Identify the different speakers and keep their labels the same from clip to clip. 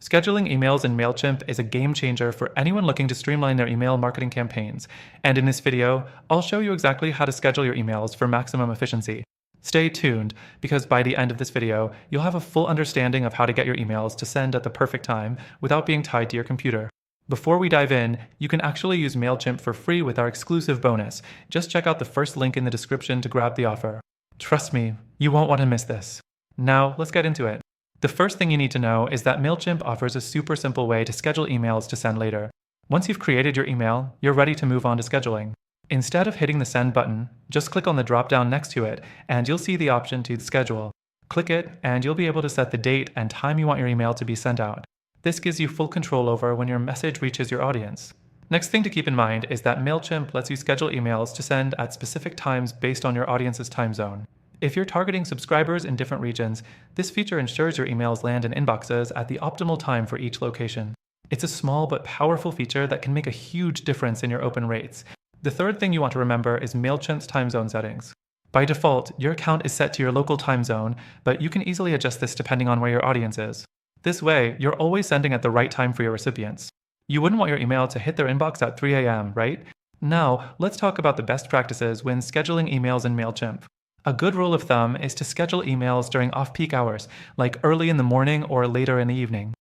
Speaker 1: Scheduling emails in Mailchimp is a game changer for anyone looking to streamline their email marketing campaigns. And in this video, I'll show you exactly how to schedule your emails for maximum efficiency. Stay tuned, because by the end of this video, you'll have a full understanding of how to get your emails to send at the perfect time without being tied to your computer. Before we dive in, you can actually use Mailchimp for free with our exclusive bonus. Just check out the first link in the description to grab the offer. Trust me, you won't want to miss this. Now, let's get into it. The first thing you need to know is that Mailchimp offers a super simple way to schedule emails to send later. Once you've created your email, you're ready to move on to scheduling. Instead of hitting the send button, just click on the drop-down next to it, and you'll see the option to schedule. Click it, and you'll be able to set the date and time you want your email to be sent out. This gives you full control over when your message reaches your audience. Next thing to keep in mind is that Mailchimp lets you schedule emails to send at specific times based on your audience's time zone. If you're targeting subscribers in different regions, this feature ensures your emails land in inboxes at the optimal time for each location. It's a small but powerful feature that can make a huge difference in your open rates. The third thing you want to remember is Mailchimp's time zone settings. By default, your account is set to your local time zone, but you can easily adjust this depending on where your audience is. This way, you're always sending at the right time for your recipients. You wouldn't want your email to hit their inbox at 3 a.m., right? Now, let's talk about the best practices when scheduling emails in Mailchimp. A good rule of thumb is to schedule emails during off-peak hours, like early in the morning or later in the evening.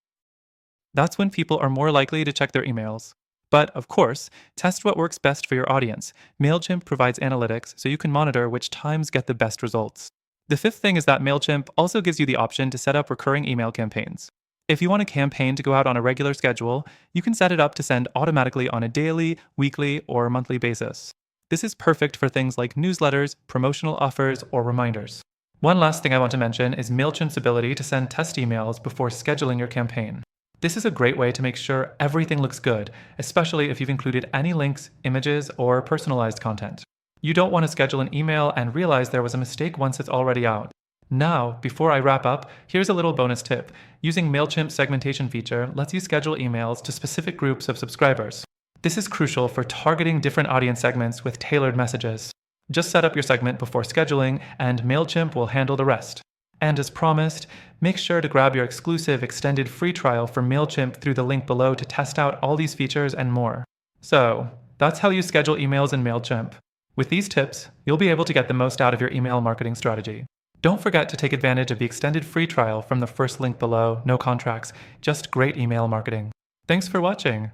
Speaker 1: That's when people are more likely to check their emails. But, of course, test what works best for your audience. Mailchimp provides analytics so you can monitor which times get the best results. The fifth thing is that Mailchimp also gives you the option to set up recurring email campaigns. If you want a campaign to go out on a regular schedule, you can set it up to send automatically on a daily, weekly, or monthly basis. This is perfect for things like newsletters, promotional offers, or reminders. One last thing I want to mention is Mailchimp's ability to send test emails before scheduling your campaign. This is a great way to make sure everything looks good, especially if you've included any links, images, or personalized content. You don't want to schedule an email and realize there was a mistake once it's already out. Now, before I wrap up, here's a little bonus tip. Using Mailchimp's segmentation feature lets you schedule emails to specific groups of subscribers. This is crucial for targeting different audience segments with tailored messages. Just set up your segment before scheduling, and Mailchimp will handle the rest. And as promised, make sure to grab your exclusive extended free trial for Mailchimp through the link below to test out all these features and more. So, that's how you schedule emails in Mailchimp. With these tips, you'll be able to get the most out of your email marketing strategy. Don't forget to take advantage of the extended free trial from the first link below. No contracts, just great email marketing. Thanks for watching.